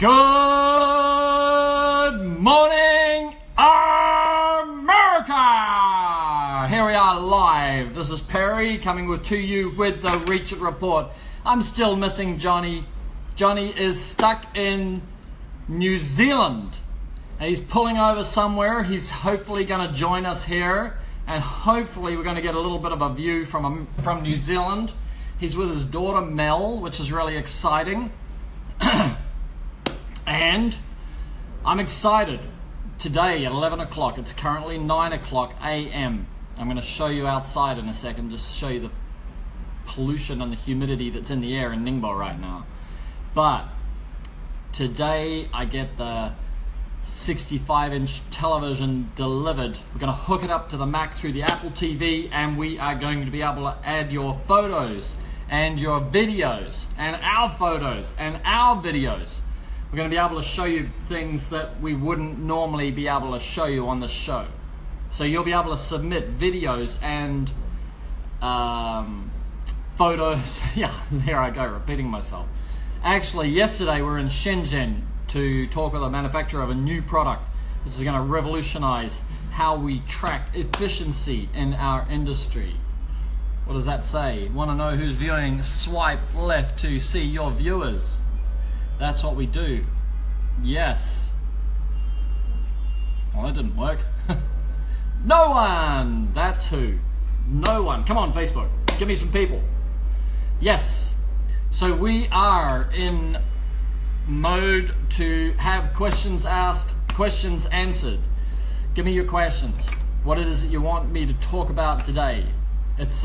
Good morning, America! Here we are live. This is Perry coming to you with the Reach It Report. I'm still missing Johnny. Johnny is stuck in New Zealand and he's pulling over somewhere. He's hopefully going to join us here and hopefully we're going to get a little bit of a view from New Zealand. He's with his daughter Mel, which is really exciting. And I'm excited. Today at 11 o'clock, it's currently 9 o'clock a.m. I'm going to show you outside in a second, just to show you the pollution and the humidity that's in the air in Ningbo right now. But today I get the 65-inch television delivered. We're going to hook it up to the Mac through the Apple TV and we are going to be able to add your photos and your videos and our photos and our videos. We're going to be able to show you things that we wouldn't normally be able to show you on the show. So you'll be able to submit videos and photos. Yeah, there I go, repeating myself. Actually, yesterday we were in Shenzhen to talk with a manufacturer of a new product which is going to revolutionize how we track efficiency in our industry. What does that say? Want to know who's viewing? Swipe left to see your viewers. That's what we do. Yes. Well, that didn't work. No one. That's who. No one. Come on, Facebook. Give me some people. Yes. So we are in mode to have questions asked, questions answered. Give me your questions. What it is that you want me to talk about today? It's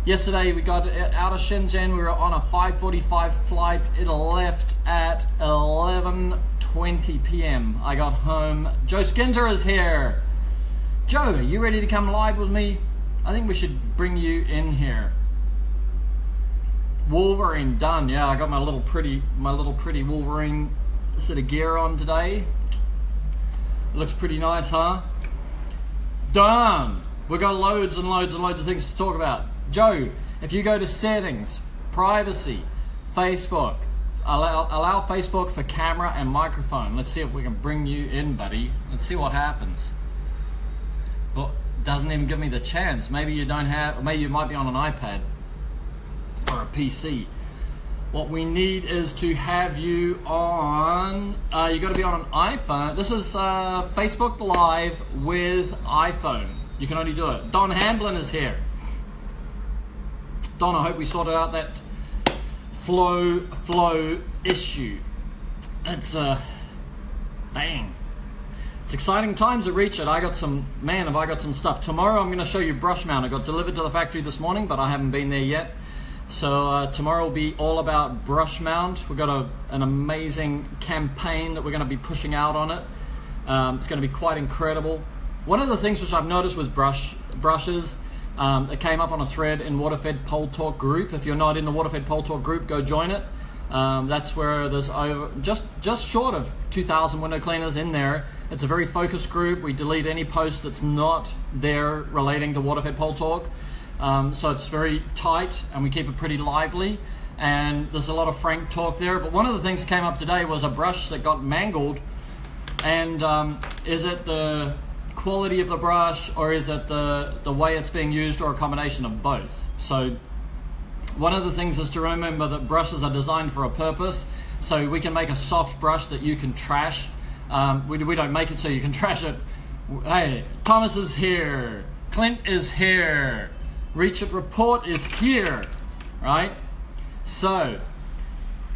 yesterday we got out of Shenzhen. We were on a 5:45 flight. It left at 11:20 p.m. I got home. Joe Skinter is here. Joe, are you ready to come live with me? I think we should bring you in here. Wolverine done. Yeah, I got my little pretty Wolverine set of gear on today. It looks pretty nice, huh? Done. We've got loads and loads and loads of things to talk about. Joe, if you go to settings, privacy, Facebook, allow Facebook for camera and microphone. Let's see if we can bring you in, buddy. Let's see what happens. Well, doesn't even give me the chance. Maybe you don't have, maybe you might be on an iPad or a PC. What we need is to have you on, you got to be on an iPhone. This is Facebook Live with iPhone. You can only do it. Don Hamblin is here. Don, I hope we sorted out that flow issue. It's dang. It's exciting times at Reach It. Have I got some stuff. Tomorrow I'm going to show you brush mount. I got delivered to the factory this morning, but I haven't been there yet. So tomorrow will be all about brush mount. We've got an amazing campaign that we're going to be pushing out on it. It's going to be quite incredible. One of the things which I've noticed with brushes, it came up on a thread in Waterfed Pole Talk group. If you're not in the Waterfed Pole Talk group, go join it. That's where there's just short of 2,000 window cleaners in there. It's a very focused group. We delete any post that's not there relating to Waterfed Pole Talk. So it's very tight and we keep it pretty lively. And there's a lot of frank talk there. But one of the things that came up today was a brush that got mangled. And is it the quality of the brush or is it the way it's being used or a combination of both? So one of the things is to remember that brushes are designed for a purpose. So we can make a soft brush that you can trash. We don't make it so you can trash it. Hey, Thomas is here. Clint is here. Reach It Report is here, right? So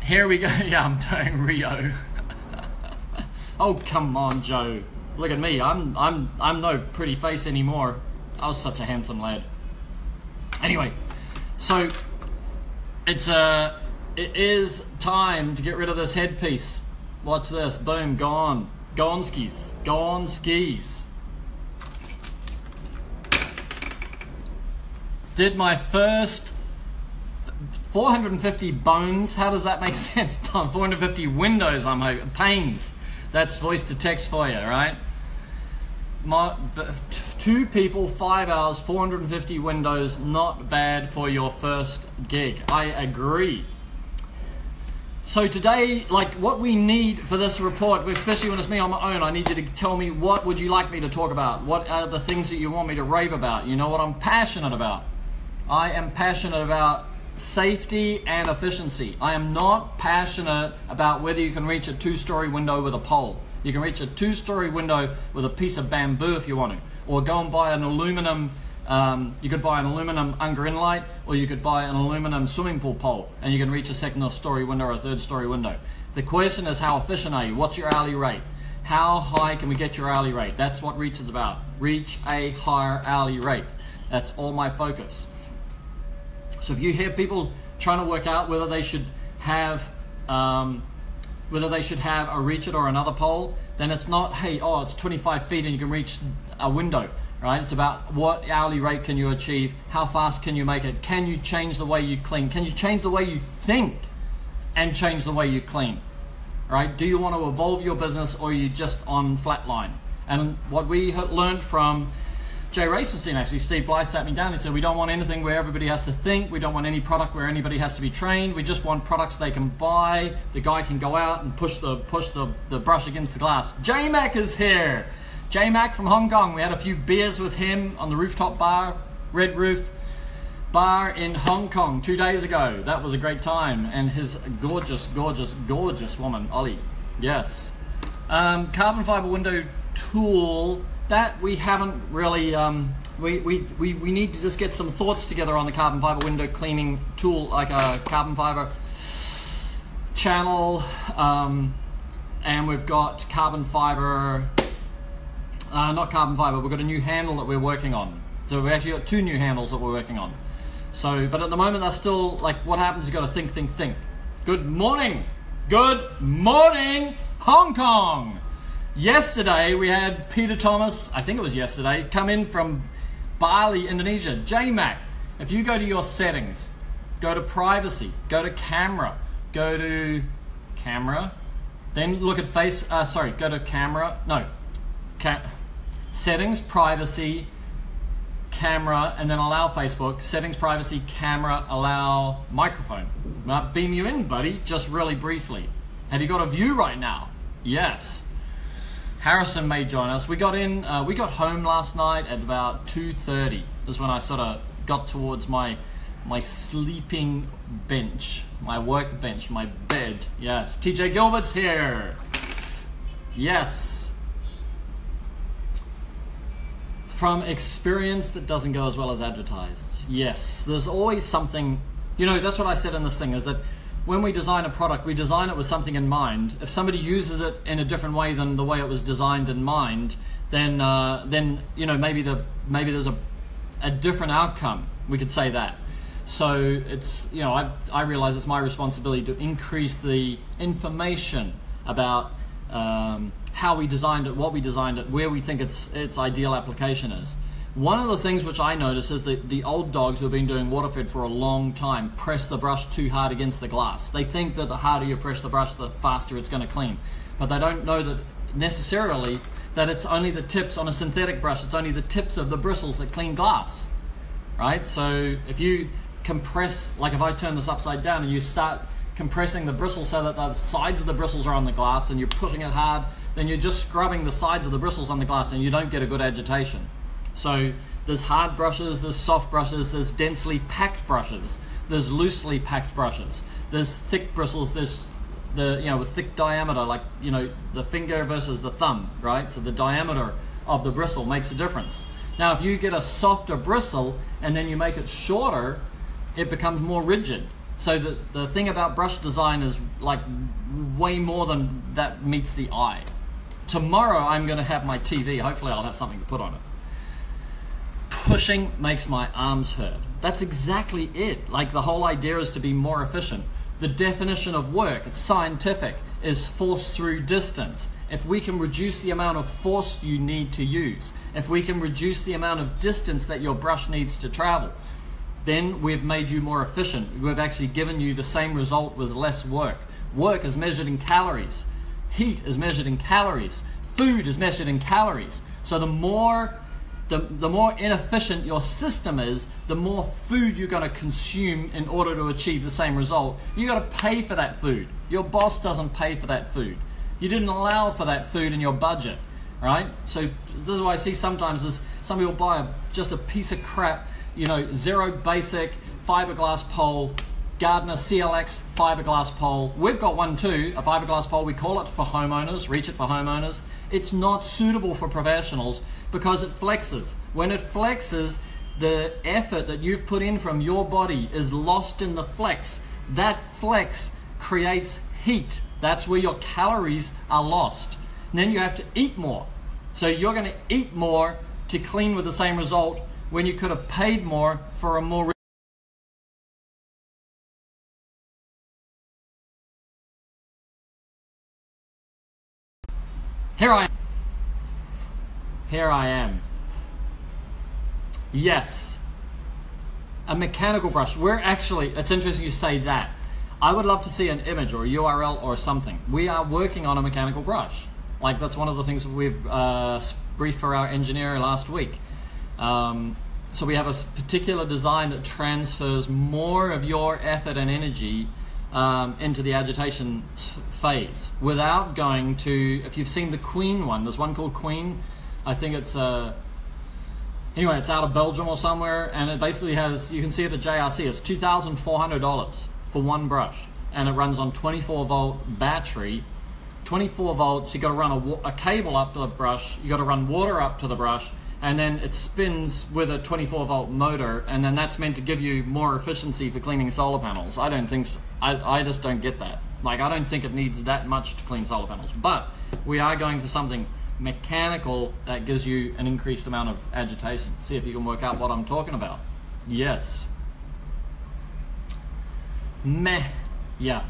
here we go. Yeah, I'm doing Rio. Oh, come on, Joe. Look at me. I'm no pretty face anymore. I was such a handsome lad. Anyway, so it is time to get rid of this headpiece. Watch this. Boom, gone. Gone skis. Gone skis. Did my first 450 bones. How does that make sense, Tom? 450 windows, I'm hoping. Panes. That's voice to text for you, right? 2 people, 5 hours, 450 windows, not bad for your first gig. I agree. So today, like what we need for this report, especially when it's me on my own, I need you to tell me what would you like me to talk about? What are the things that you want me to rave about? You know what I'm passionate about? I am passionate about safety and efficiency. I am not passionate about whether you can reach a 2-story window with a pole. You can reach a 2-story window with a piece of bamboo if you want to, or go and buy an aluminum. You could buy an aluminum Unger light, or you could buy an aluminum swimming pool pole, and you can reach a 2nd-story window or a 3rd-story window. The question is, how efficient are you? What's your hourly rate? How high can we get your hourly rate? That's what Reach is about. Reach a higher hourly rate. That's all my focus. So if you hear people trying to work out whether they should have a Reach It or another pole, then it's not, hey, oh, it's 25 feet and you can reach a window. Right? It's about what hourly rate can you achieve, how fast can you make it, can you change the way you clean, can you change the way you think and change the way you clean, right? Do you want to evolve your business, or are you just on flatline? And what we learned from Jay Racerstein, actually, Steve Blythe sat me down and said, we don't want anything where everybody has to think, we don't want any product where anybody has to be trained, we just want products they can buy, the guy can go out and push the brush against the glass. J-Mac is here. J-Mac from Hong Kong. We had a few beers with him on the rooftop bar, Red Roof Bar in Hong Kong 2 days ago. That was a great time. And his gorgeous, gorgeous, gorgeous woman, Ollie. Yes. Carbon fiber window tool, that we haven't really, we need to just get some thoughts together on the carbon fiber window cleaning tool, like a carbon fiber channel. And we've got carbon fiber, not carbon fiber, we've got a new handle that we're working on. So we've actually got 2 new handles that we're working on. So, but at the moment, that's still, like, what happens, you've got to think. Good morning, Hong Kong. Yesterday, we had Peter Thomas, I think it was yesterday, come in from Bali, Indonesia. J-Mac, if you go to your settings, go to privacy, go to camera, then look at go to camera, settings, privacy, camera, and then allow Facebook. Settings, privacy, camera, allow microphone. Might beam you in, buddy, just really briefly. Have you got a view right now? Yes. Harrison may join us. We got home last night at about 2:30. This is when I sort of got towards my sleeping bench, my work bench, my bed. Yes. TJ Gilbert's here. Yes. From experience, that doesn't go as well as advertised. Yes, there's always something, that's what I said in this thing, is that when we design a product, we design it with something in mind. If somebody uses it in a different way than the way it was designed in mind, then maybe there's a different outcome. We could say that. So it's, I realize it's my responsibility to increase the information about how we designed it, what we designed it, where we think its ideal application is. One of the things which I notice is that the old dogs who have been doing waterfed for a long time press the brush too hard against the glass. They think that the harder you press the brush, the faster it's going to clean. But they don't know that necessarily that it's only the tips on a synthetic brush, it's only the tips of the bristles that clean glass, right? So if you compress, like if I turn this upside down and you start compressing the bristles so that the sides of the bristles are on the glass and you're pushing it hard, then you're just scrubbing the sides of the bristles on the glass and you don't get a good agitation. So there's hard brushes, there's soft brushes, there's densely packed brushes, there's loosely packed brushes, there's thick bristles, there's with thick diameter, like, the finger versus the thumb, right? So the diameter of the bristle makes a difference. Now, if you get a softer bristle and then you make it shorter, it becomes more rigid. So the thing about brush design is like way more than that meets the eye. Tomorrow I'm going to have my TV. Hopefully I'll have something to put on it. Pushing makes my arms hurt. That's exactly it. Like, the whole idea is to be more efficient. The definition of work, it's scientific, is force through distance. If we can reduce the amount of force you need to use, if we can reduce the amount of distance that your brush needs to travel, then we've made you more efficient. We've actually given you the same result with less work. Work is measured in calories. Heat is measured in calories. Food is measured in calories. So the more the more inefficient your system is, the more food you're going to consume in order to achieve the same result. You got to pay for that food. Your boss doesn't pay for that food. You didn't allow for that food in your budget, right? So this is why I see sometimes is some people buy just a piece of crap, zero basic fiberglass pole, Gardner CLX fiberglass pole. We've got one too, a fiberglass pole. We call it for homeowners, reach it for homeowners. It's not suitable for professionals because it flexes. When it flexes, the effort that you've put in from your body is lost in the flex. That flex creates heat. That's where your calories are lost. And then you have to eat more. So you're going to eat more to clean with the same result when you could have paid more for a more Here I am. Yes. A mechanical brush. It's interesting you say that. I would love to see an image or a URL or something. We are working on a mechanical brush. Like, that's one of the things we've briefed for our engineer last week. So we have a particular design that transfers more of your effort and energy into the agitation phase without going to, if you've seen the Queen one, there's one called Queen. I think it's anyway, it's out of Belgium or somewhere, and it basically has, you can see it at JRC, it's $2,400 for one brush, and it runs on 24-volt battery. 24 volts, you got to run a cable up to the brush, you got to run water up to the brush, and then it spins with a 24-volt motor, and then that's meant to give you more efficiency for cleaning solar panels. I don't think so. I just don't get that. Like, I don't think it needs that much to clean solar panels, but we are going for something mechanical that gives you an increased amount of agitation. See if you can work out what I'm talking about. Yes. Yeah.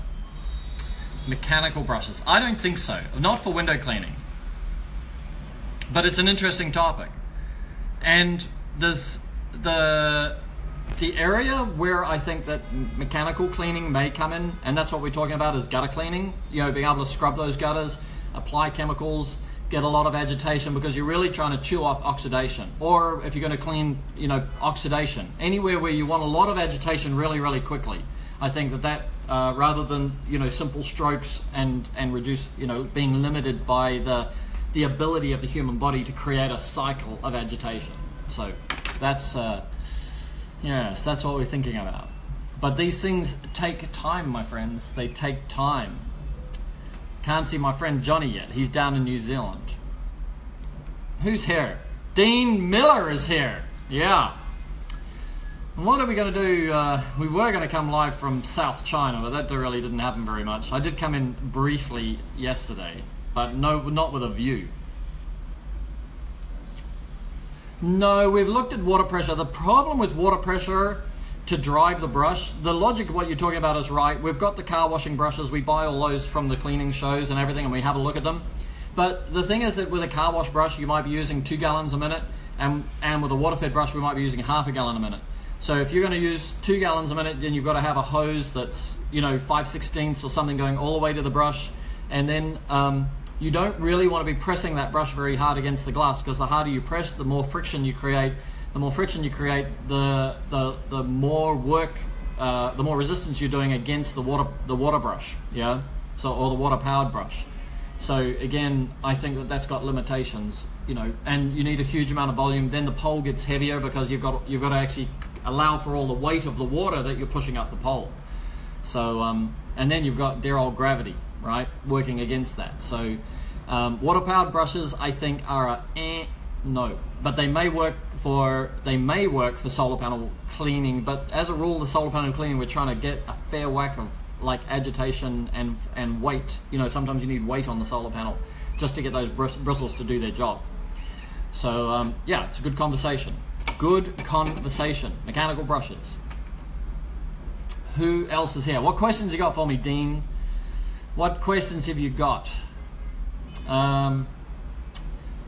Mechanical brushes. I don't think so. Not for window cleaning. But it's an interesting topic. And there's the area where I think that mechanical cleaning may come in, and that's what we're talking about, is gutter cleaning. Being able to scrub those gutters, apply chemicals, get a lot of agitation, because you're really trying to chew off oxidation. Or if you're going to clean, oxidation. Anywhere where you want a lot of agitation really, really quickly. I think that rather than simple strokes and reduce, being limited by the ability of the human body to create a cycle of agitation. So that's yes, that's what we're thinking about. But these things take time, my friends. They take time. Can't see my friend Johnny yet. He's down in New Zealand. Who's here? Dean Miller is here. Yeah. What are we going to do? We were going to come live from South China, but that really didn't happen very much. I did come in briefly yesterday, but no, not with a view. No, we've looked at water pressure. The problem with water pressure to drive the brush, the logic of what you're talking about is right. We've got the car washing brushes. We buy all those from the cleaning shows and everything, and we have a look at them. But the thing is that with a car wash brush, you might be using 2 gallons a minute, and with a water-fed brush, we might be using half a gallon a minute. So if you're going to use 2 gallons a minute, then you've got to have a hose that's 5/16 or something going all the way to the brush, and then you don't really want to be pressing that brush very hard against the glass, because the harder you press, the more friction you create. The more friction you create, the more work, the more resistance you're doing against the water brush, yeah. So, or the water powered brush. So again, I think that that's got limitations, and you need a huge amount of volume. Then the pole gets heavier because you've got to actually allow for all the weight of the water that you're pushing up the pole. So and then you've got dear old gravity, right, working against that. So water powered brushes, I think, are no, but they may work for solar panel cleaning. But as a rule, the solar panel cleaning, we're trying to get a fair whack of like agitation and weight. Sometimes you need weight on the solar panel just to get those bristles to do their job. So yeah, it's a good conversation. Good conversation. Mechanical brushes. Who else is here? What questions you got for me, Dean? What questions have you got?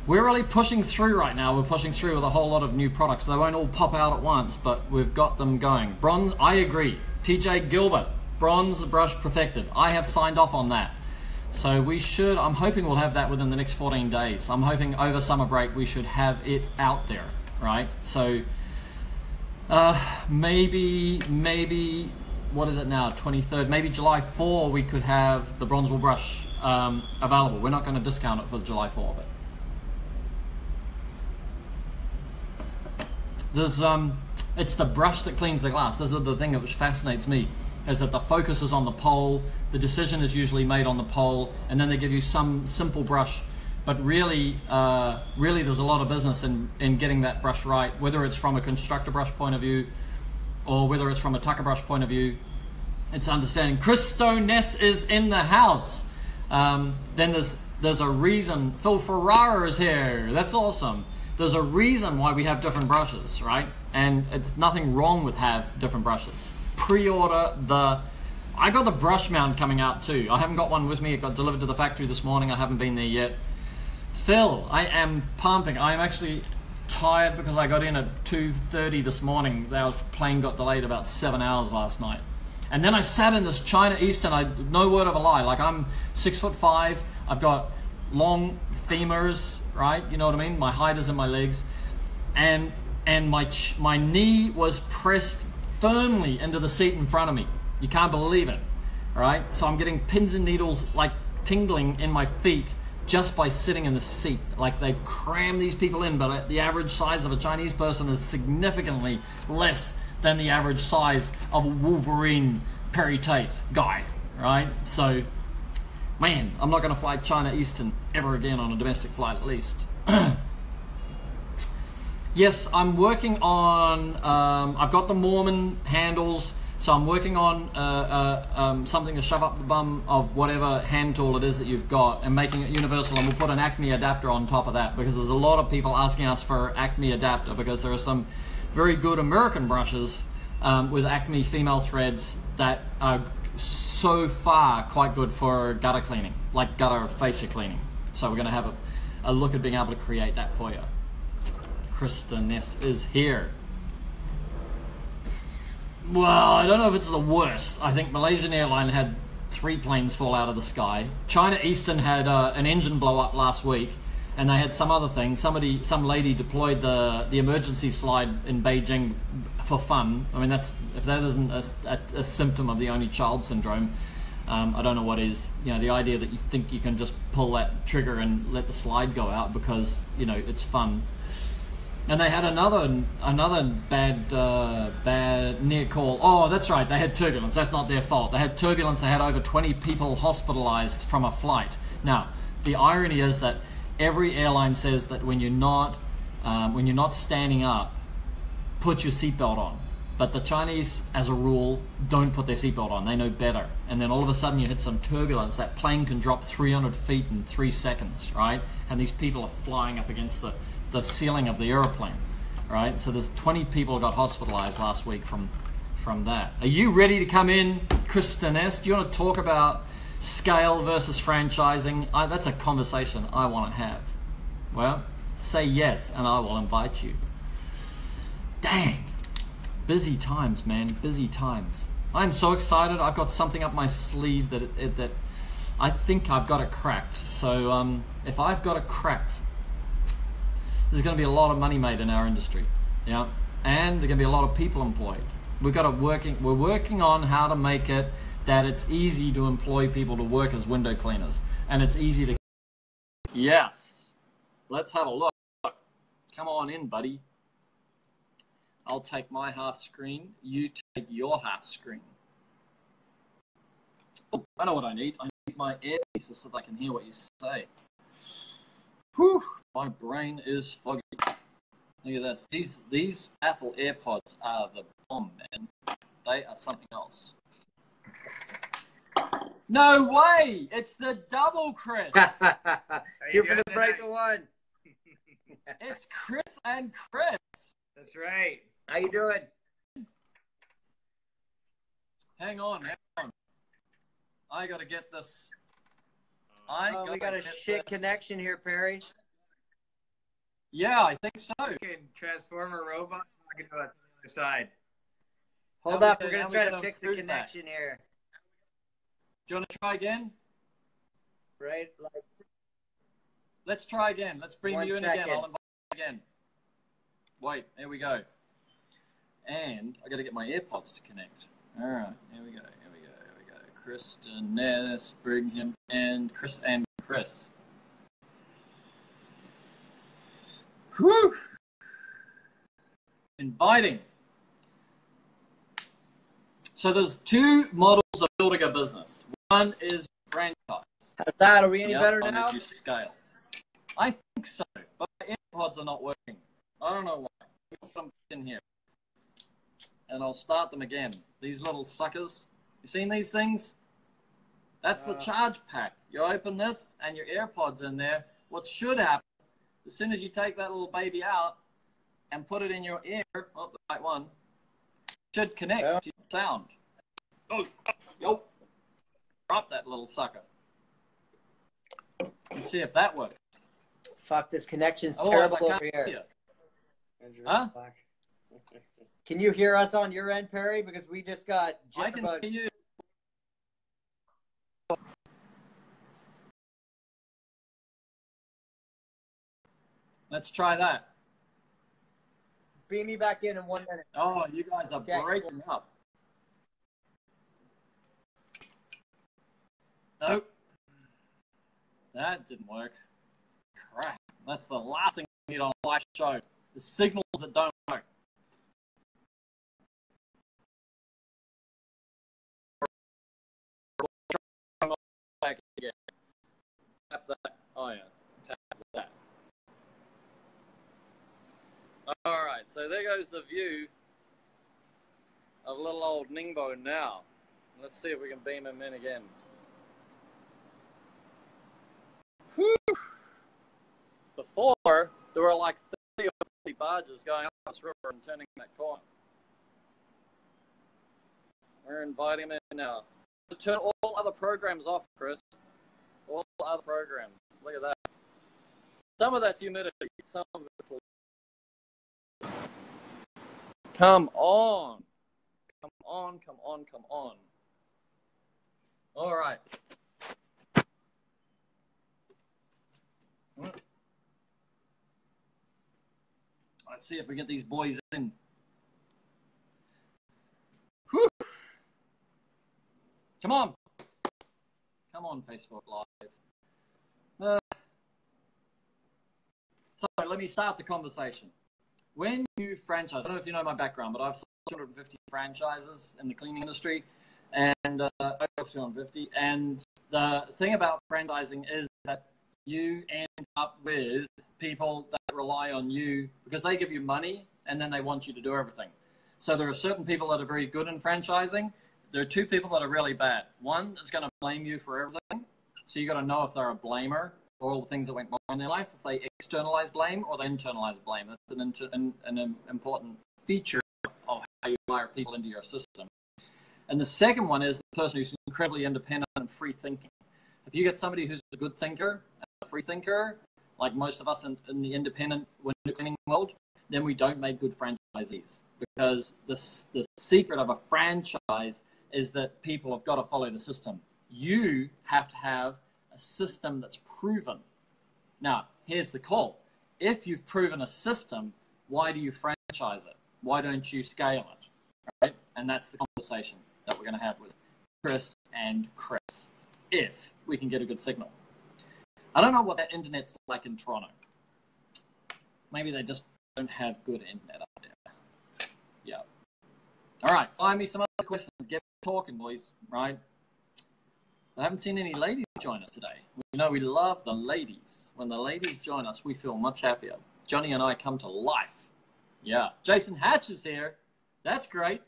We're really pushing through right now. We're pushing through with a whole lot of new products. They won't all pop out at once, but we've got them going. Bronze, I agree. TJ Gilbert, bronze brush perfected. I have signed off on that. So we should, I'm hoping we'll have that within the next 14 days. I'm hoping over summer break we should have it out there. right? So maybe what is it now, 23rd, maybe July 4 we could have the bronze wool brush available. We're not going to discount it for July 4, but there's it's the brush that cleans the glass. This is the thing that which fascinates me, is that the focus is on the pole, the decision is usually made on the pole, and then they give you some simple brush. But really there's a lot of business in getting that brush right, whether it's from a constructor brush point of view or whether it's from a tucker brush point of view. It's understanding. Christo Ness is in the house. Then there's a reason. Phil Ferrara is here. That's awesome. There's a reason why we have different brushes, right? And it's nothing wrong with have different brushes. Pre-order I got the brush mount coming out too. I haven't got one with me. It got delivered to the factory this morning. I haven't been there yet. Phil, I am pumping. I am actually tired because I got in at 2:30 this morning. Our plane got delayed about 7 hours last night. And then I sat in this China Eastern, no word of a lie, like I'm 6'5", I've got long femurs, right? You know what I mean? My height is in my legs. And my knee was pressed firmly into the seat in front of me. You can't believe it, all right? So I'm getting pins and needles like tingling in my feet just by sitting in the seat. Like they cram these people in, but the average size of a Chinese person is significantly less than the average size of a Wolverine Perry Tate guy, right? So, man, I'm not gonna fly China Eastern ever again on a domestic flight at least. Yes, I'm working on, I've got the Mormon handles, so I'm working on something to shove up the bum of whatever hand tool it is that you've got and making it universal, and we'll put an Acme adapter on top of that, because there's a lot of people asking us for Acme adapter, because there are some very good American brushes with Acme female threads that are so far quite good for gutter cleaning, like gutter fascia cleaning. So we're going to have a look at being able to create that for you. Krista Ness is here. Well, I don't know if it's the worst. I think Malaysian Airlines had 3 planes fall out of the sky. China Eastern had an engine blow up last week, and they had some other thing. Some lady deployed the emergency slide in Beijing for fun. I mean, if that isn't a symptom of the only child syndrome, I don't know what is. You know, the idea that you think you can just pull that trigger and let the slide go out because, you know, it's fun. And they had another bad near call. Oh, that's right, they had turbulence. That's not their fault. They had turbulence. They had over 20 people hospitalized from a flight. Now, the irony is that every airline says that when you're not standing up, put your seatbelt on. But the Chinese, as a rule, don't put their seatbelt on. They know better. And then all of a sudden you hit some turbulence. That plane can drop 300 feet in 3 seconds, right? And these people are flying up against the ceiling of the airplane, right? So there's 20 people got hospitalized last week from that. Are you ready to come in, Kristen S? Do you want to talk about scale versus franchising? That's a conversation I want to have. Well, say yes and I will invite you. Dang, busy times, man, busy times. I'm so excited. I've got something up my sleeve that I think I've got it cracked. So if I've got it cracked, there's going to be a lot of money made in our industry, yeah, and there's going to be a lot of people employed. We're working on how to make it that it's easy to employ people to work as window cleaners, and it's easy to. Yes, let's have a look. Come on in, buddy. I'll take my half screen. You take your half screen. Oh, I know what I need. I need my earpieces so that I can hear what you say. Whew, my brain is foggy. Look at this. These Apple AirPods are the bomb, man. They are something else. No way! It's the double Chris. 2 for the price of 1. It's Chris and Chris. That's right. How you doing? Hang on. I gotta get this. We got a shit connection here, Perry. Yeah, I think so. Transformer robot talking to us on the other side. Hold up, we're gonna try to fix the connection here. Do you want to try again? Right. Let's try again. Let's bring you in again. I'll invite you again. Wait, here we go. And I got to get my AirPods to connect. All right, here we go. Kristen Ness, bring him, and Chris and Chris. Whew. Inviting. So there's two models of building a business. One is franchise. How's that? Are we any better one now? Is you scale. I think so, but my AirPods are not working. I don't know why. Put them in here, and I'll start them again. These little suckers. You seen these things? That's the charge pack. You open this and your AirPods in there. What should happen, as soon as you take that little baby out and put it in your ear, oh, the right one, should connect to your sound. Oh, yo, drop that little sucker. Let's see if that works. Fuck, this connection's terrible over here. Huh? Can you hear us on your end, Perry? Because we just got jitterbugs. I can hear you. Let's try that. Beam me back in 1 minute. Oh, you guys are breaking up. Nope. That didn't work. Crap. That's the last thing we need on a live show. The signals that don't work. Back again. Tap that. Oh, yeah. Tap that. All right. So there goes the view of little old Ningbo now. Let's see if we can beam him in again. Whew. Before, there were like 30 or 50 barges going up this river and turning that corner. We're inviting him in now. Turn all other programs off, Chris. All other programs. Look at that. Some of that's humidity. Some of it's... Come on. Come on, come on, come on. All right. Let's see if we get these boys in. Whew. Come on. Come on, Facebook Live. So let me start the conversation. When you franchise, I don't know if you know my background, but I've sold 250 franchises in the cleaning industry, and over 250. And the thing about franchising is that you end up with people that rely on you because they give you money and then they want you to do everything. So there are certain people that are very good in franchising. There are two people that are really bad. One is going to blame you for everything. So you got to know if they're a blamer for all the things that went wrong in their life, if they externalize blame or they internalize blame. That's an important feature of how you hire people into your system. And the second one is the person who's incredibly independent and free thinking. If you get somebody who's a good thinker, a free thinker, like most of us in the independent window cleaning world, then we don't make good franchisees. Because the secret of a franchise is that people have got to follow the system. You have to have a system that's proven. Now, here's the call. If you've proven a system, why do you franchise it? Why don't you scale it? Right? And that's the conversation that we're going to have with Chris and Chris, if we can get a good signal. I don't know what that internet's like in Toronto. Maybe they just don't have good internet up there. Yeah. All right, find me some other questions. Get talking, boys, right? I haven't seen any ladies join us today. We know we love the ladies. When the ladies join us, we feel much happier. Johnny and I come to life. Yeah. Jason Hatch is here. That's great.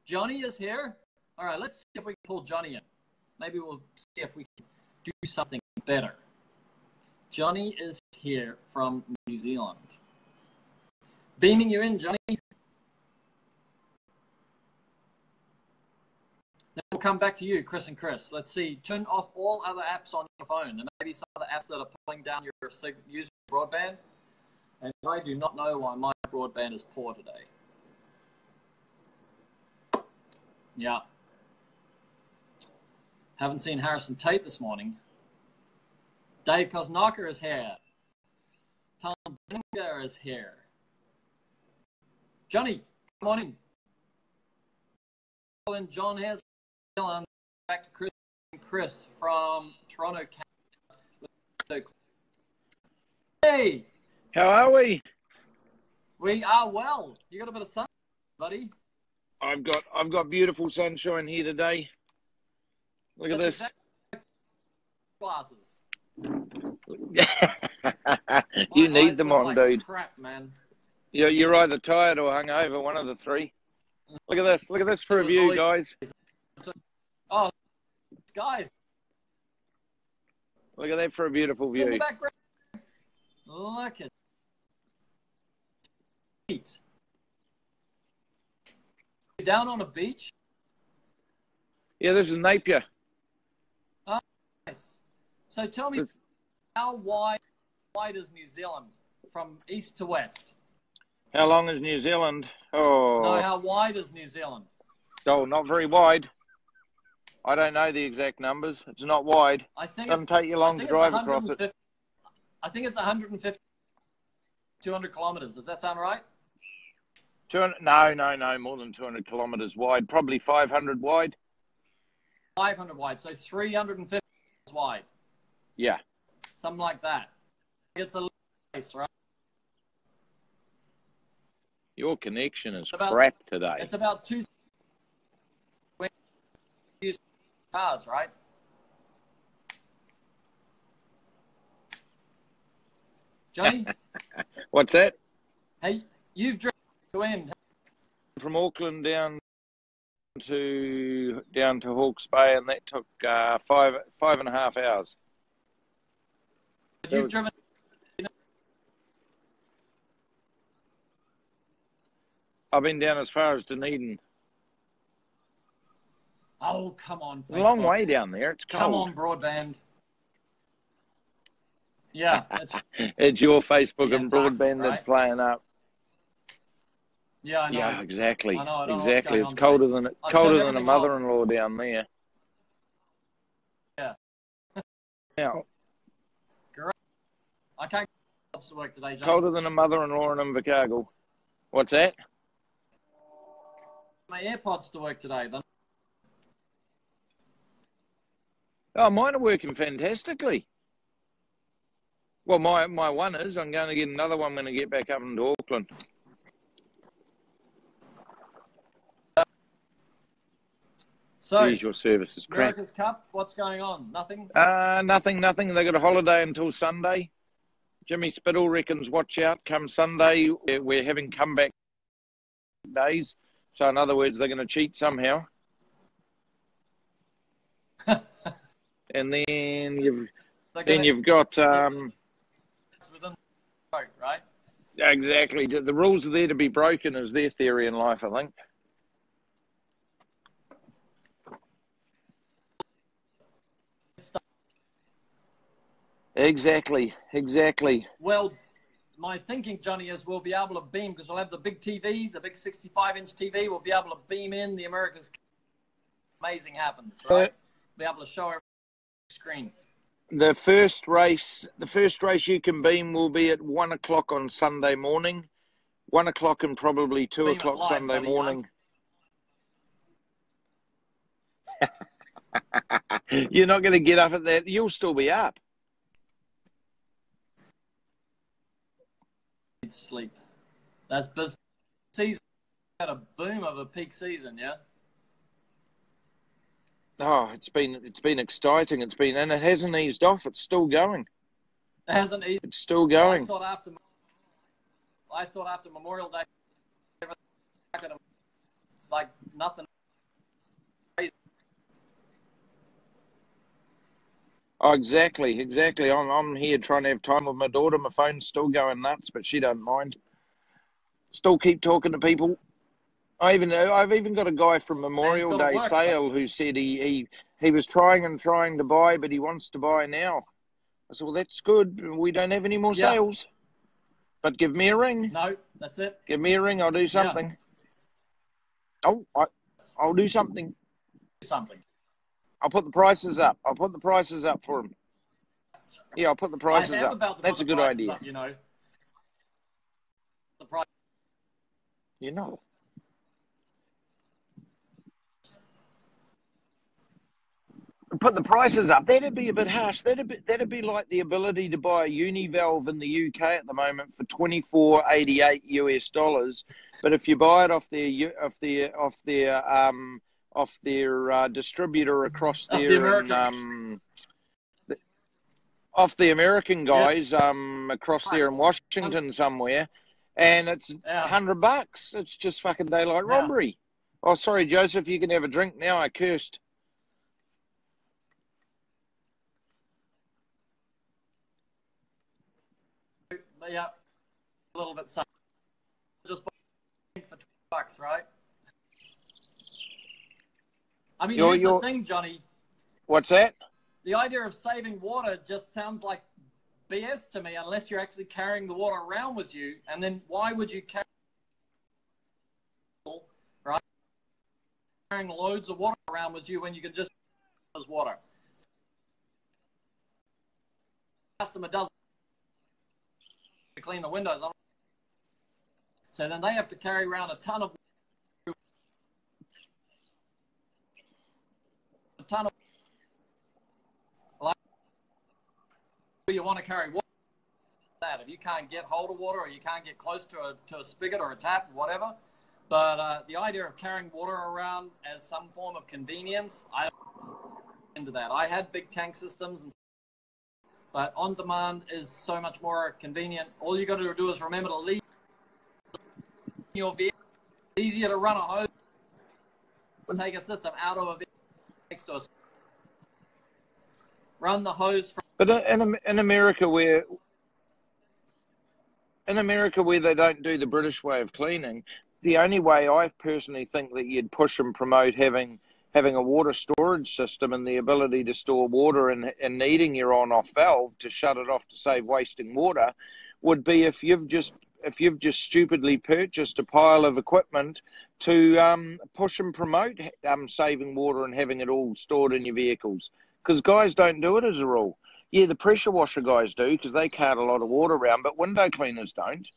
Johnny is here. All right, let's see if we can pull Johnny in. Maybe we'll see if we can do something better. Johnny is here from New Zealand. Beaming you in, Johnny. Then we'll come back to you, Chris and Chris. Let's see. Turn off all other apps on your phone. There may be some other apps that are pulling down your user broadband. And I do not know why my broadband is poor today. Yeah. Haven't seen Harrison Tate this morning. Dave Kosnacher is here. Tom Bringer is here. Johnny, come on in. And John has back to Chris from Toronto, Canada. Hey, how are we? We are well. You got a bit of sun, buddy? I've got beautiful sunshine here today. Look at this. Glasses. You need them on, like dude. Crap, man. You're either tired or hungover, one of the three. Look at this. Look at this for a view, guys. Oh, guys. Look at that for a beautiful view. In the background. Look at it. Down on a beach? Yeah, this is Napier. Oh, nice. So tell me, how wide is New Zealand from east to west? How long is New Zealand? Oh. No, how wide is New Zealand? Oh, not very wide. I don't know the exact numbers. It's not wide. It doesn't take you long to drive across it. I think it's 150, 200 kilometers. Does that sound right? 200, no, more than 200 kilometers wide. Probably 500 wide. 500 wide, so 350 wide. Yeah. Something like that. It's a place, right? Your connection is crap today. It's about 2 cars, right? Johnny? What's that? Hey, you've driven to end. From Auckland down to Hawke's Bay, and that took 5.5 hours. You've driven. I've been down as far as Dunedin. Oh, come on, Facebook. It's a long way down there. It's cold. Come on, broadband. Yeah. It's your Facebook and broadband right? that's playing up. Yeah, I know. Yeah, exactly. I know exactly. It's colder than a mother-in-law down there. Yeah. Now, Great. I can't get to work today, Johnny. Colder than a mother-in-law in Invercargill. What's that? My AirPods to work today, then. Oh, mine are working fantastically. Well, my one is. I'm going to get another one when I get back up into Auckland. So, your service is crap. America's Cup, what's going on? Nothing? Nothing. They got a holiday until Sunday. Jimmy Spittle reckons watch out come Sunday. We're having comeback days. So in other words, they're going to cheat somehow. And then you've got it's within the boat, right? Exactly. The rules are there to be broken is their theory in life, I think. Exactly. Well, my thinking, Johnny, is we'll be able to beam, because we'll have the big TV, the big 65-inch TV. We'll be able to beam in the America's amazing happens, right? Be able to show every screen. The first race you can beam will be at 1 o'clock on Sunday morning. 1 o'clock and probably 2 o'clock Sunday morning. You're not going to get up at that. You'll still be up. Sleep. That's business season. Had a boom of a peak season, yeah. Oh, it's been exciting. And it hasn't eased off. It's still going. It hasn't eased. It's still going. I thought after Memorial Day, like nothing. Oh, exactly. I'm here trying to have time with my daughter. My phone's still going nuts, but she don't mind. Still keep talking to people. I've even got a guy from Memorial Day sale who said he was trying to buy, but he wants to buy now. I said, well, that's good. We don't have any more sales. But give me a ring. No, that's it. Give me a ring. I'll do something. Yeah. Oh, I'll do something. I'll put the prices up. I'll put the prices up for him. Yeah, I'll put the prices up. That's a good idea. Up, you know. The price. You know. Put the prices up. That'd be a bit harsh. That'd be like the ability to buy a univalve in the UK at the moment for $24.88 US. But if you buy it off their distributor across Of the there Americans. off the American Yeah. guys across there in Washington somewhere, and it's Yeah. $100. It's just fucking daylight Yeah. robbery. Oh, sorry, Joseph, you can have a drink now. I cursed. Yeah. A little bit. Just for $20, right? I mean, here's the thing, Johnny. What's that? The idea of saving water just sounds like BS to me, unless you're actually carrying the water around with you. And then why would you carry, right? Carrying loads of water around with you when you can just use water. The customer doesn't clean the windows. So then they have to carry around a ton of like, you want to carry water. That if you can't get hold of water or you can't get close to a spigot or a tap, whatever. But the idea of carrying water around as some form of convenience, I don't into that. I had big tank systems, but on demand is so much more convenient. All you got to do is remember to leave your vehicle. It's easier to run a hose or take a system out of a vehicle next to us. Run the hose from. But in America where they don't do the British way of cleaning, the only way I personally think that you'd push and promote having a water storage system and the ability to store water and needing your on-off valve to shut it off to save wasting water would be if you've just stupidly purchased a pile of equipment to push and promote saving water and having it all stored in your vehicles. Because guys don't do it as a rule. Yeah, the pressure washer guys do because they cart a lot of water around, but window cleaners don't.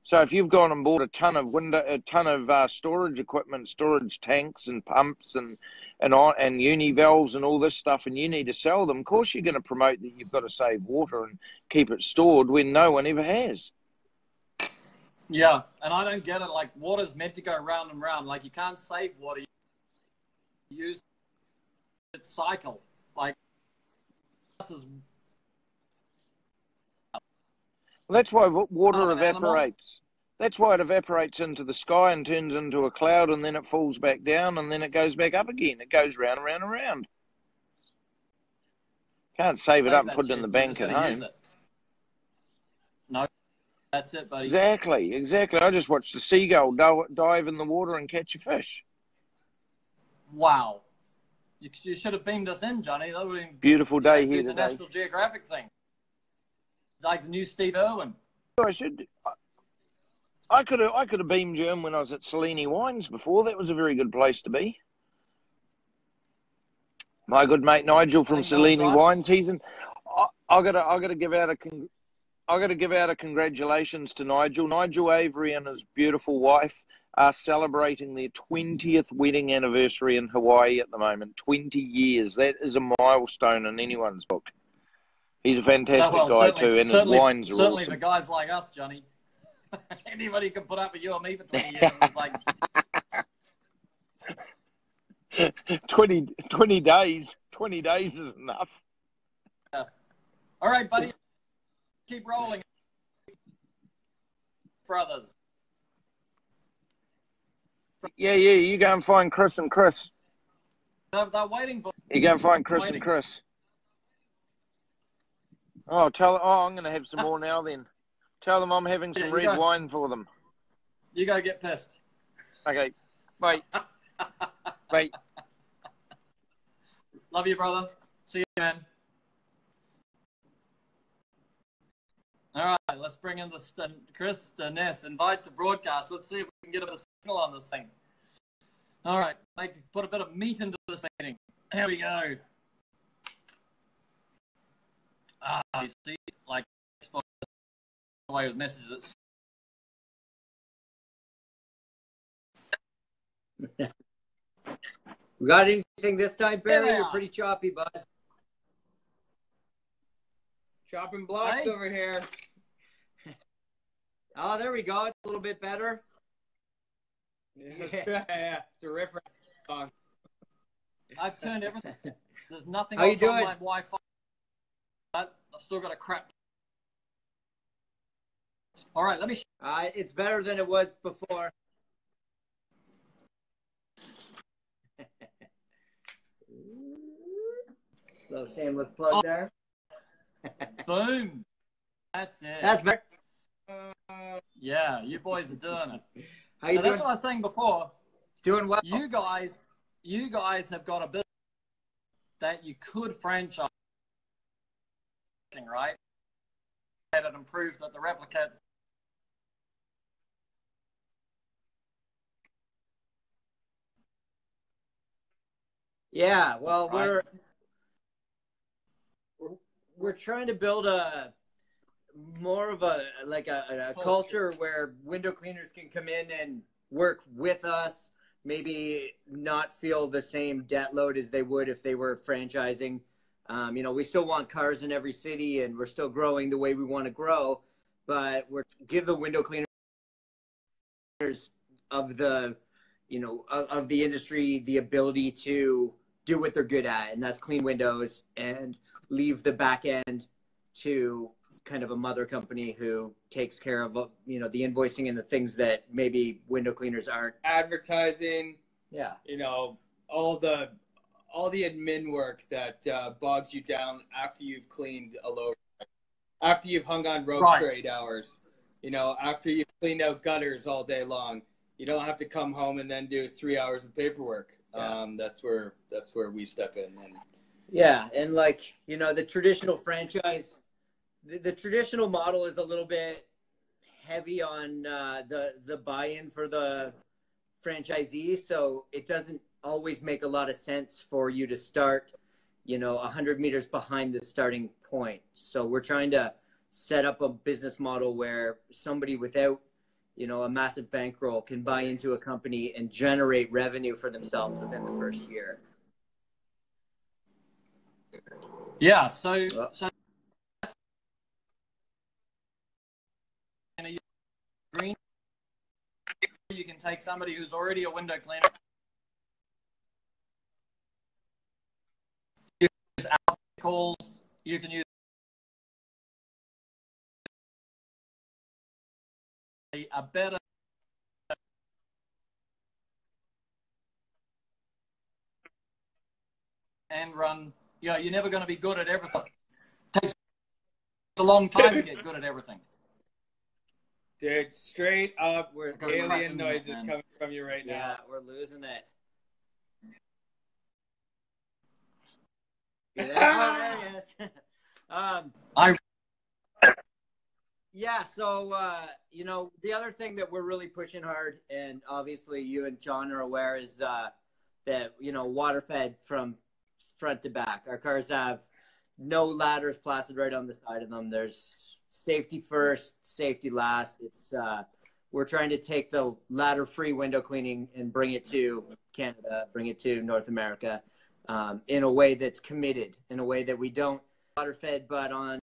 So if you've gone and bought a ton of storage equipment, storage tanks and pumps and univalves and all this stuff, and you need to sell them, of course you're going to promote that you've got to save water and keep it stored when no one ever has. Yeah, and I don't get it. Like, water's meant to go round and round. Like, you can't save water. You use its cycle. Like, this is. Well, that's why water evaporates. That's why it evaporates into the sky and turns into a cloud, and then it falls back down, and then it goes back up again. It goes round and round and round. Can't save it up and put it in the bank at home. No, that's it, buddy. Exactly. I just watched a seagull dive in the water and catch a fish. Wow. You should have beamed us in, Johnny. That would have been beautiful day here today. The National Geographic thing. Like the new Steve Irwin. I should. I could have beamed you in when I was at Cellini Wines before. That was a very good place to be. My good mate Nigel from Cellini Wines. He's in. I gotta give out a congratulations to Nigel. Nigel Avery and his beautiful wife are celebrating their 20th wedding anniversary in Hawaii at the moment. 20 years. That is a milestone in anyone's book. He's a fantastic guy too, and his wines are certainly awesome. For guys like us, Johnny. Anybody can put up with you or me for 20 years. It's like 20 days. 20 days is enough. Yeah. All right, buddy. Keep rolling, brothers. Yeah. You go and find Chris and Chris. They're waiting for. You go and find Chris and Chris. Oh, I'm going to have some more now then. Tell them I'm having some red wine for them. You go get pissed. Okay. Bye. Bye. Love you, brother. See you, man. All right, let's bring in Chris Ness. Invite to broadcast. Let's see if we can get a bit of signal on this thing. All right, put a bit of meat into this meeting. Here we go. You see, like, away with messages. We got anything this time, Barry? There they You're are. pretty choppy, bud. Chopping blocks Hey. over here. Oh, there we go. It's a little bit better. Yeah, it's a reference song. I've turned everything. There's nothing How you else on doing? my Wi-Fi. But I've still got a crap. All right, let me. It's better than it was before. Little shameless plug there. Boom. That's it. That's better. Yeah, you boys are doing it. How So you that's doing? what I was saying before. Doing well. You guys have got a bit that you could franchise, right? And prove that the replicates. Yeah, well, Right. we're trying to build a more of a culture where window cleaners can come in and work with us, maybe not feel the same debt load as they would if they were franchising. We still want cars in every city, and we're still growing the way we want to grow, but we're give the window cleaners of the of the industry the ability to do what they're good at, and that's clean windows, and leave the back end to kind of a mother company who takes care of the invoicing and the things that maybe window cleaners aren't. Advertising, Yeah. all the admin work that bogs you down after you've cleaned a low, after you've hung on ropes Right. for 8 hours, after you've cleaned out gutters all day long. You don't have to come home and then do 3 hours of paperwork. Yeah. That's where we step in. And Yeah, and the traditional franchise, the traditional model is a little bit heavy on the buy-in for the franchisee, so it doesn't always make a lot of sense for you to start 100 meters behind the starting point. So we're trying to set up a business model where somebody without a massive bankroll can buy into a company and generate revenue for themselves within the first year. Yeah. So that's green. You can take somebody who's already a window cleaner. You can use calls. You can use a better and run. You're never going to be good at everything. It takes a long time to get good at everything. dude, straight up, We're alien noises coming from you right now. Yeah, we're losing it. Oh, there he is. Yeah, so the other thing that we're really pushing hard, and obviously you and John are aware, is that water fed from front to back. Our cars have no ladders plastered right on the side of them. There's safety first, safety last. It's we're trying to take the ladder-free window cleaning and bring it to Canada, bring it to North America, in a way that's committed, in a way that we don't water fed, but on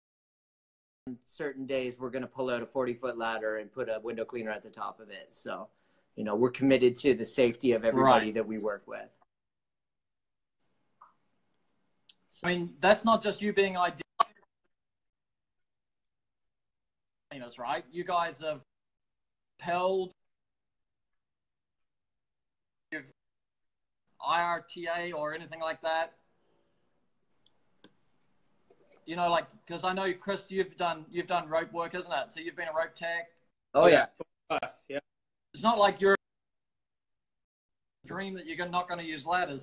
certain days we're going to pull out a 40-foot ladder and put a window cleaner at the top of it. So, we're committed to the safety of everybody that we work with. I mean, that's not just you being ideal, right? You guys have held IRTA or anything like that. Because I know, Chris, you've done rope work, isn't it? So you've been a rope tech. Oh yeah. Us, yeah. It's not like you're a dream that you're not going to use ladders.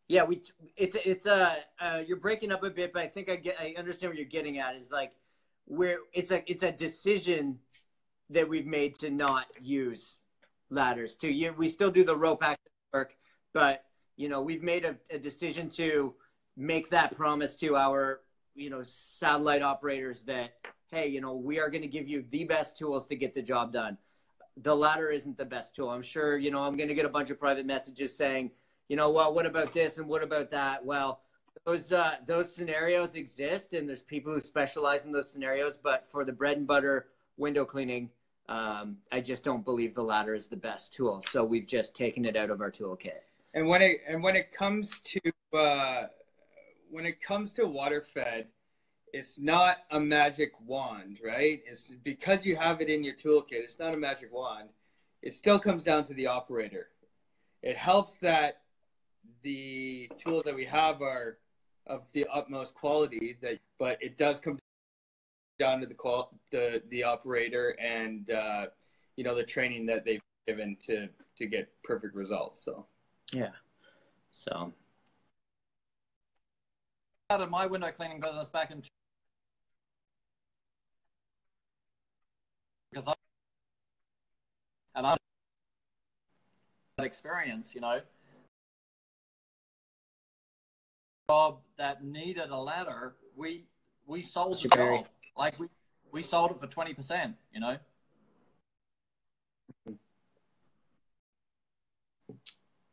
Yeah, you're breaking up a bit, but I think I understand what you're getting at. Is it's a decision that we've made to not use ladders. We still do the rope access work, but we've made a decision to make that promise to our satellite operators that, hey, you know, we are going to give you the best tools to get the job done. The ladder isn't the best tool. I'm sure, you know, I'm going to get a bunch of private messages saying, you know, well, what about this and what about that? Well, those scenarios exist, and there's people who specialize in those scenarios. But for the bread and butter window cleaning, I just don't believe the ladder is the best tool. So we've just taken it out of our toolkit. And when it comes to water fed, it's not a magic wand, right? It's because you have it in your toolkit. It's not a magic wand. It still comes down to the operator. It helps that the tools that we have are of the utmost quality, but it does come down to the operator and you know, the training that they've given to get perfect results. So yeah, so out of my window cleaning business back in because I that experience, you know, job that needed a ladder, we sold the job. Like we sold it for 20%, you know.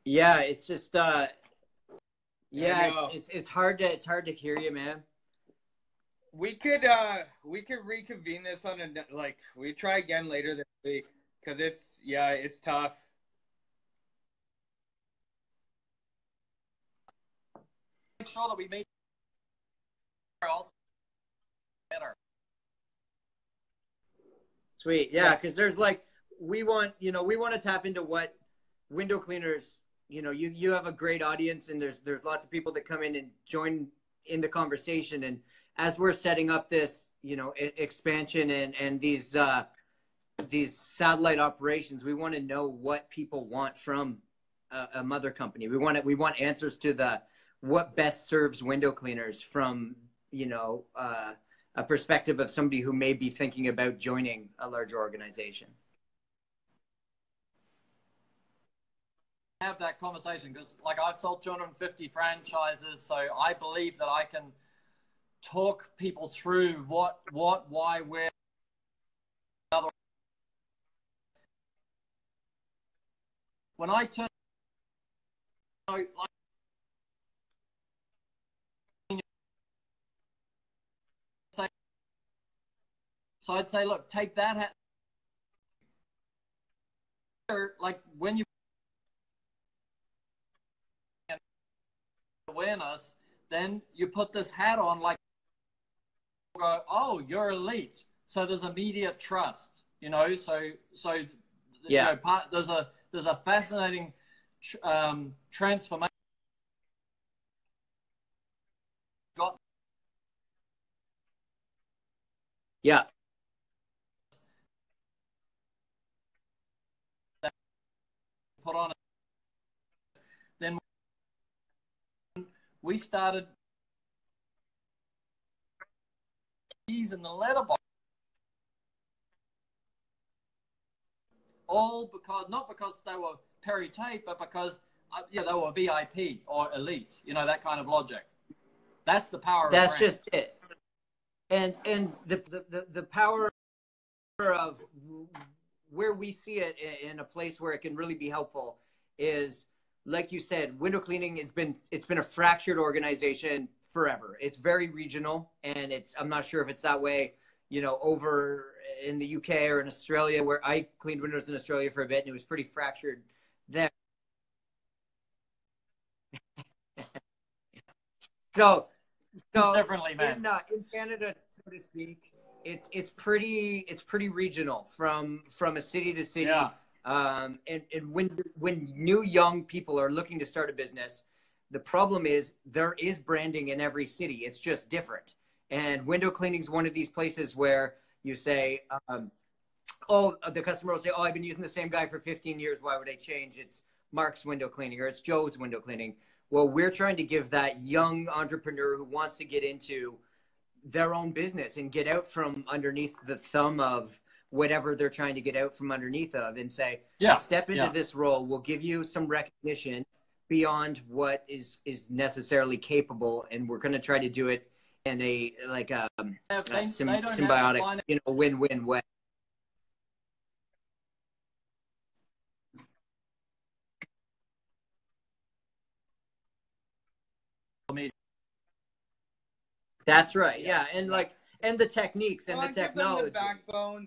Yeah, it's just it's hard to hear you, man. We could reconvene this on we try again later this week, because it's tough. Make sure that we meet else better. Sweet, yeah, because there's we want to tap into what window cleaners. You know, you have a great audience, and there's lots of people that come in and join in the conversation. And as we're setting up this, you know, expansion and these satellite operations, we want to know what people want from a mother company. We want answers to what best serves window cleaners from, you know, a perspective of somebody who may be thinking about joining a larger organization. Have that conversation, because like I've sold 250 franchises, so I believe that I can talk people through what, why, where. When I turn, so I'd say, look, take that hat. Like when you awareness, then you put this hat on, like, go, oh, you're elite, so there's immediate trust, you know. So yeah, you know, there's a fascinating transformation. Yeah. Put on. Then we started keys in the letterbox, all not because they were Perry Tate, but because they were VIP or elite. You know, that kind of logic. That's the power. That's of just it. And the power of where we see it in a place where it can really be helpful is, like you said, window cleaning it's been a fractured organization forever. It's very regional, and I'm not sure if it's that way, you know, over in the UK or in Australia, where I cleaned windows in Australia for a bit, and it was pretty fractured there. So differently, man. In Canada, so to speak, it's pretty regional from a city to city. Yeah. And when new young people are looking to start a business, the problem is there is branding in every city. It's just different. And window cleaning is one of these places where you say, the customer will say, oh, I've been using the same guy for 15 years. Why would I change? It's Mark's window cleaning, or it's Joe's window cleaning. Well, we're trying to give that young entrepreneur who wants to get into their own business and get out from underneath the thumb of whatever they're trying to get out from underneath of, and say, step into this role. We'll give you some recognition beyond what is necessarily capable, and we're going to try to do it a like a They don't have the symbiotic, finance. you know, win-win way. That's right. Yeah, and like and the techniques and the technology.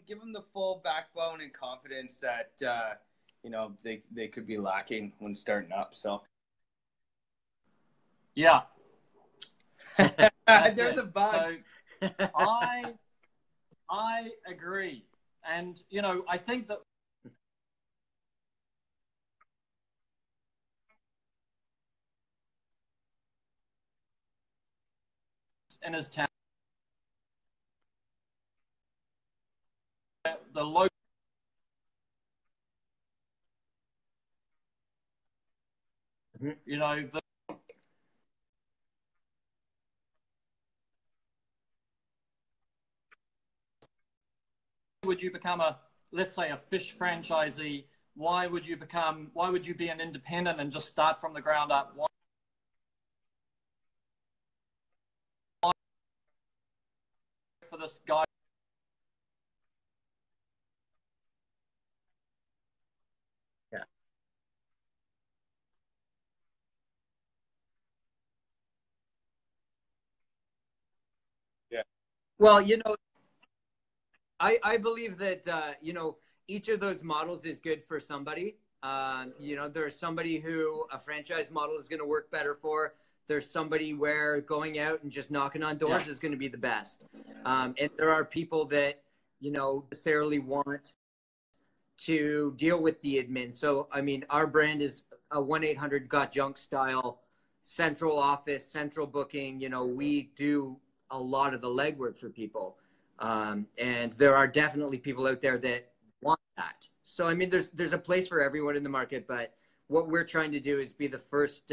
Give them the full backbone and confidence that you know they could be lacking when starting up. So Yeah. there's a bug. So I agree, and you know I think that in his town, the local, you know, would you become a, let's say, a fish franchisee? Why would you be an independent and just start from the ground up? Why for this guy? Yeah. Yeah. Well, you know, I believe that you know, each of those models is good for somebody. You know, there's somebody who a franchise model is going to work better for. There's somebody where going out and just knocking on doors is going to be the best. And there are people that, you know, necessarily want to deal with the admin. So, I mean, our brand is a 1-800-GOT-JUNK style central office, central booking. You know, we do a lot of the legwork for people. And there are definitely people out there that want that. So, I mean, there's a place for everyone in the market, but what we're trying to do is be the first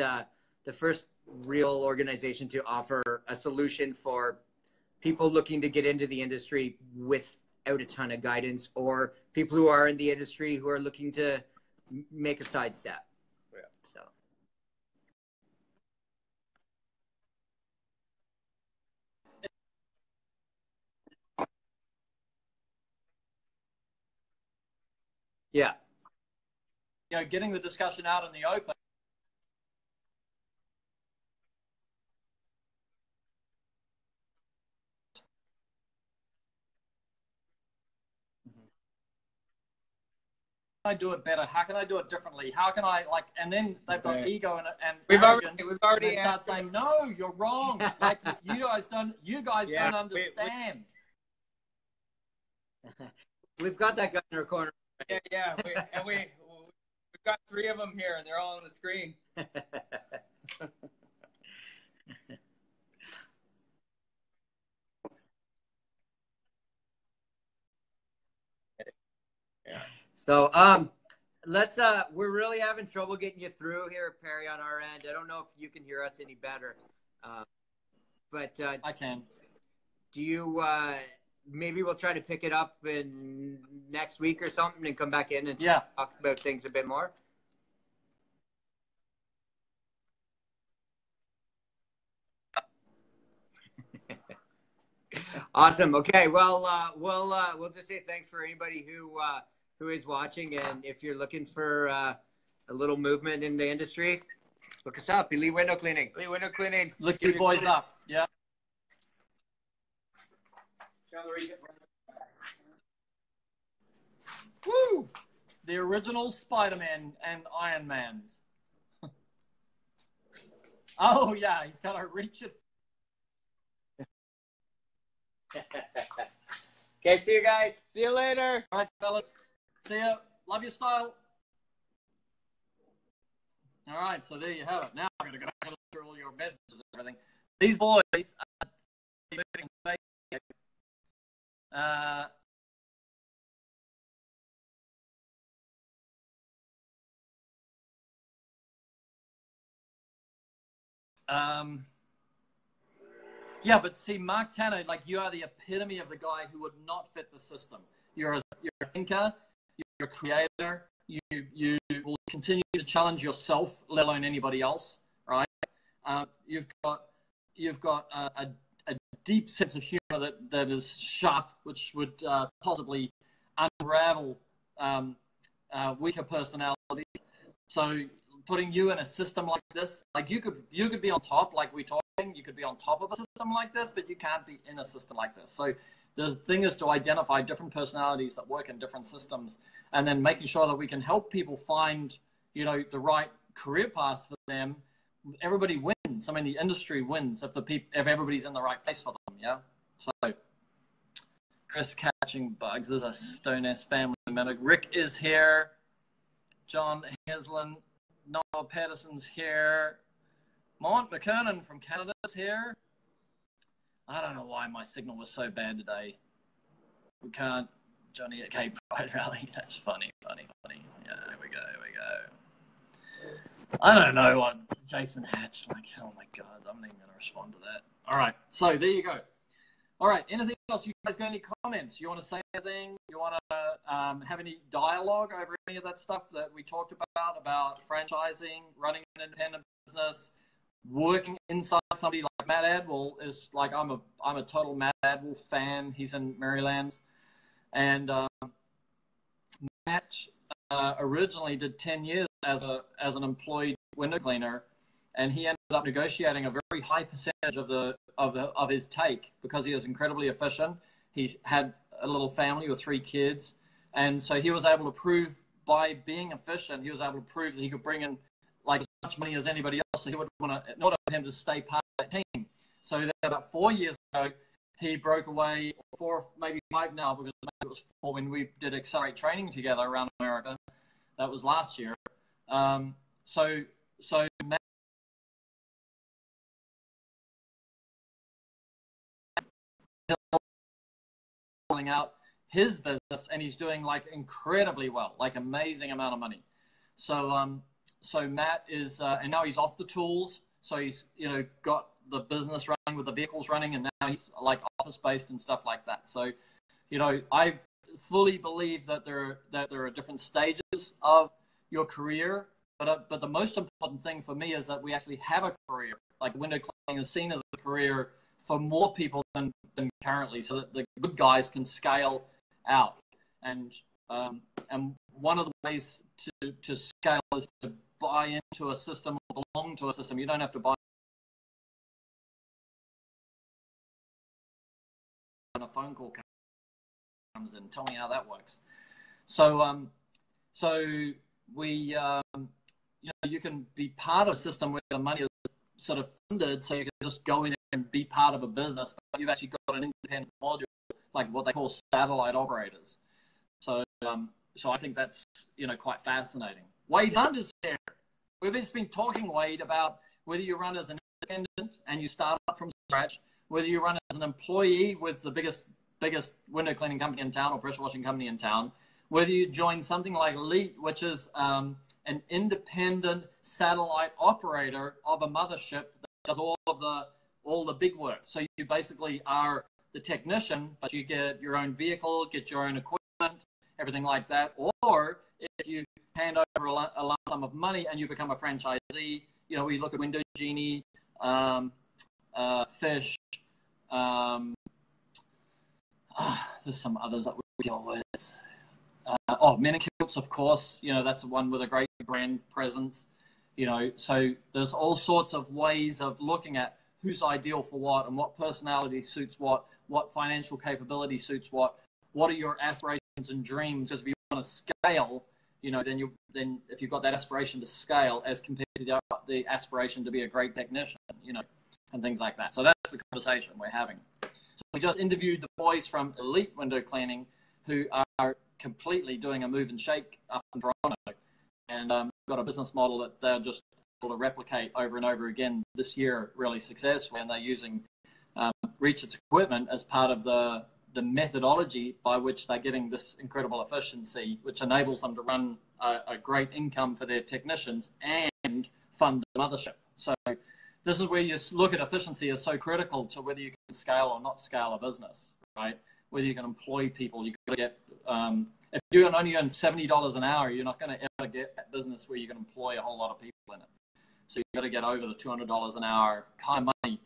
real organization to offer a solution for people looking to get into the industry without a ton of guidance, or people who are in the industry who are looking to make a sidestep. Yeah. So. Yeah. You know, getting the discussion out in the open. I do it better? How can I do it differently? How can I like? And then they've got ego and arrogance. We've already and they start saying, "No, you're wrong. Like you guys don't understand." We've got that guy in our corner. Yeah. We've got 3 of them here, and they're all on the screen. Yeah. So let's we're really having trouble getting you through here, Perry, on our end. I don't know if you can hear us any better. But I can. Do you maybe we'll try to pick it up in next week or something and come back in and talk about things a bit more? Awesome. Okay. Well, we'll just say thanks for anybody who is watching, and if you're looking for a little movement in the industry, look us up. Elite Window Cleaning. Elite Window Cleaning. Look your boys up. Yeah. Woo! The original Spider-Man and Iron Man's. Oh yeah, he's got to reach it. Okay, see you guys. See you later. All right, fellas. See ya. Love your style. All right, so there you have it. Now I'm going to go back and look through all your messages and everything. These boys are yeah, but see, Mark Tanner, like you are the epitome of the guy who would not fit the system. You're a thinker, you're a creator, you will continue to challenge yourself, let alone anybody else, right? You've got a deep sense of humor that is sharp, which would possibly unravel weaker personalities. So putting you in a system like this, like you could be on top, like we're talking, you could be on top of a system like this, but you can't be in a system like this. So the thing is to identify different personalities that work in different systems, and then making sure that we can help people find, you know, the right career path for them. Everybody wins. I mean, the industry wins if everybody's in the right place for them. Yeah. So Chris catching bugs. There's a Stone S family member. Rick is here. John Heslin. Noah Patterson's here. Mont McKernan from Canada is here. I don't know why my signal was so bad today. We can't. Johnny at Cape Pride Rally. That's funny. Yeah, here we go. I don't know what Jason Hatch, like, oh my God, I'm not even going to respond to that. All right, so there you go. All right, anything else? You guys got any comments? You want to say anything? You want to have any dialogue over any of that stuff that we talked about franchising, running an independent business, working inside somebody like Matt Adwell is like, I'm a total Matt Adwell fan. He's in Maryland. And Matt originally did 10 years as an employed window cleaner, and he ended up negotiating a very high percentage of his take because he was incredibly efficient. He had a little family with 3 kids, and so he was able to prove by being efficient, he was able to prove that he could bring in like as much money as anybody else. So he would want to, in order for him to stay part of that team. So then about 4 years ago, he broke away, 4, maybe 5 now, because it was 4 when we did Accelerate training together around America. That was last year. So Matt pulling out his business, and he's doing like incredibly well, like amazing amount of money. So Matt is, and now he's off the tools. So he's, you know, got the business running with the vehicles running, and now he's like office based and stuff like that. So, you know, I fully believe that there are different stages of your career, but the most important thing for me is that we actually have a career. Like window cleaning is seen as a career for more people than currently, so that the good guys can scale out. And one of the ways to scale is to buy into a system or belong to a system. You don't have to buy when a phone call comes in. Tell me how that works. So we, you know, you can be part of a system where the money is sort of funded, so you can just go in and be part of a business, but you've actually got an independent module, like what they call satellite operators. So I think that's, you know, quite fascinating. Wade Hunt is here. We've just been talking, Wade, about whether you run as an independent and you start up from scratch, whether you run as an employee with the biggest window cleaning company in town or pressure washing company in town, whether you join something like Elite, which is an independent satellite operator of a mothership that does all the big work. So you basically are the technician, but you get your own vehicle, get your own equipment, everything like that. Or if you hand over a lump sum of money and you become a franchisee, you know, we look at Window Genie, Fish, there's some others that we deal with. Manicures, of course, you know, that's one with a great brand presence, you know, so there's all sorts of ways of looking at who's ideal for what and what personality suits what financial capability suits what are your aspirations and dreams. Because if you want to scale, you know, then if you've got that aspiration to scale as compared to the aspiration to be a great technician, you know, and things like that. So that's the conversation we're having. So we just interviewed the boys from Elite Window Cleaning who are completely doing a move and shake up in Toronto, and got a business model that they're just able to replicate over and over again this year really successfully, and they're using Reach's equipment as part of the methodology by which they're getting this incredible efficiency, which enables them to run a great income for their technicians and fund the mothership. So this is where you look at efficiency as so critical to whether you can scale or not scale a business, right? Whether you can employ people, you've got to get, if you can only earn $70 an hour, you're not going to ever get that business where you can employ a whole lot of people in it. So you've got to get over the $200 an hour kind of money.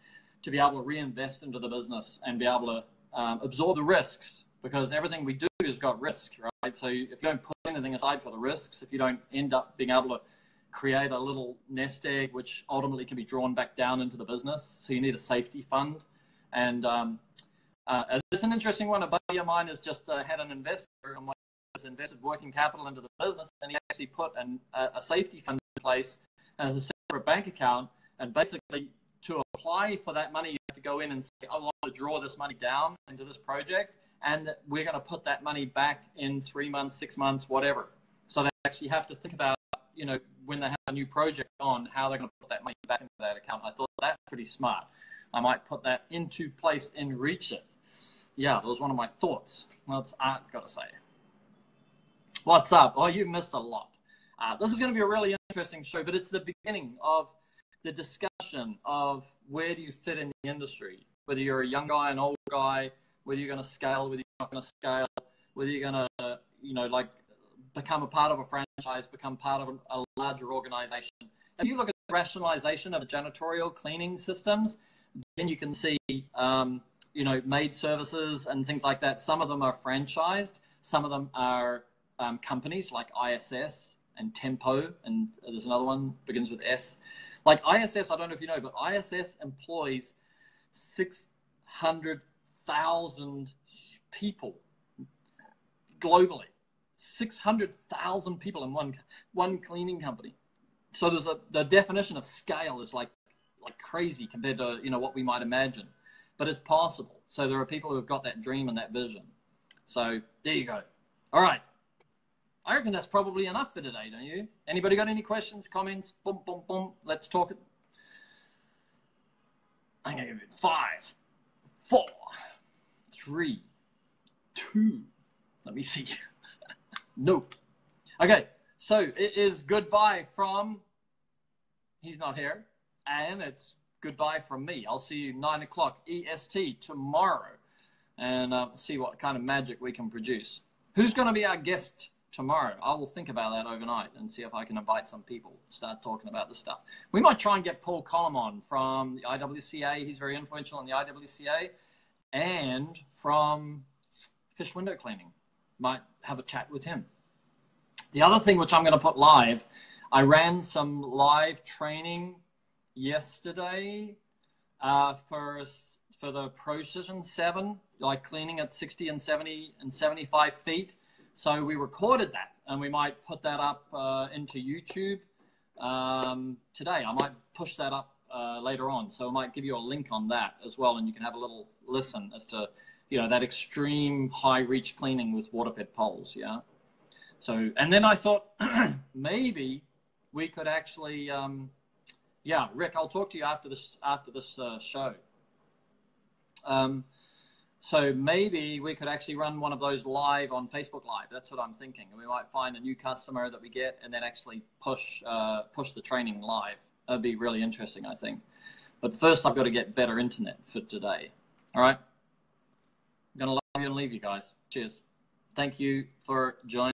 to be able to reinvest into the business and be able to absorb the risks, because everything we do has got risk, right? So if you don't put anything aside for the risks, if you don't end up being able to create a little nest egg, which ultimately can be drawn back down into the business, so you need a safety fund. And it's an interesting one. A buddy of mine has just had an investor and has invested working capital into the business, and he actually put a safety fund in place as a separate bank account. And basically, to apply for that money, you have to go in and say, I want to draw this money down into this project, and we're going to put that money back in 3 months, 6 months, whatever. So they actually have to think about, you know, when they have a new project on, how they're going to put that money back into that account. I thought that's pretty smart. I might put that into place and reach it. Yeah, that was one of my thoughts. What's Art got to say? What's up? Oh, you missed a lot. This is going to be a really interesting show, but it's the beginning of the discussion of where do you fit in the industry, whether you're a young guy, an old guy, whether you're going to scale, whether you're not going to scale, whether you're going to, you know, like become a part of a franchise, become part of a larger organization. If you look at the rationalization of the janitorial cleaning systems, then you can see, you know, maid services and things like that. Some of them are franchised. Some of them are companies like ISS and Tempo, and there's another one begins with S. Like ISS, I don't know if you know, but ISS employs 600,000 people globally. 600,000 people in one cleaning company. So there's the definition of scale is like crazy compared to, you know, what we might imagine, but it's possible. So there are people who have got that dream and that vision. So there you go. All right. I reckon that's probably enough for today, don't you? Anybody got any questions, comments? Boom, boom, boom. Let's talk it. I'm going to give it 5, 4, 3, 2. Let me see. Nope. Okay. So it is goodbye from, he's not here, and it's goodbye from me. I'll see you 9 o'clock EST tomorrow, and see what kind of magic we can produce. Who's going to be our guest tomorrow? I will think about that overnight and see if I can invite some people, start talking about this stuff. We might try and get Paul Collum on from the IWCA. He's very influential in the IWCA, and from Fish Window Cleaning. Might have a chat with him. The other thing which I'm going to put live, I ran some live training yesterday for the Procision 7, like cleaning at 60 and 70 and 75 feet. So we recorded that, and we might put that up into YouTube today. I might push that up later on, so I might give you a link on that as well, and you can have a little listen as to, you know, that extreme high reach cleaning with water-fed poles. Yeah. So, and then I thought maybe we could actually, yeah, Rick, I'll talk to you after this show. So maybe we could actually run one of those live on Facebook Live. That's what I'm thinking. And we might find a new customer that we get and then actually push the training live. That'd be really interesting, I think. But first, I've got to get better internet for today. All right. I'm going to love you and leave you guys. Cheers. Thank you for joining.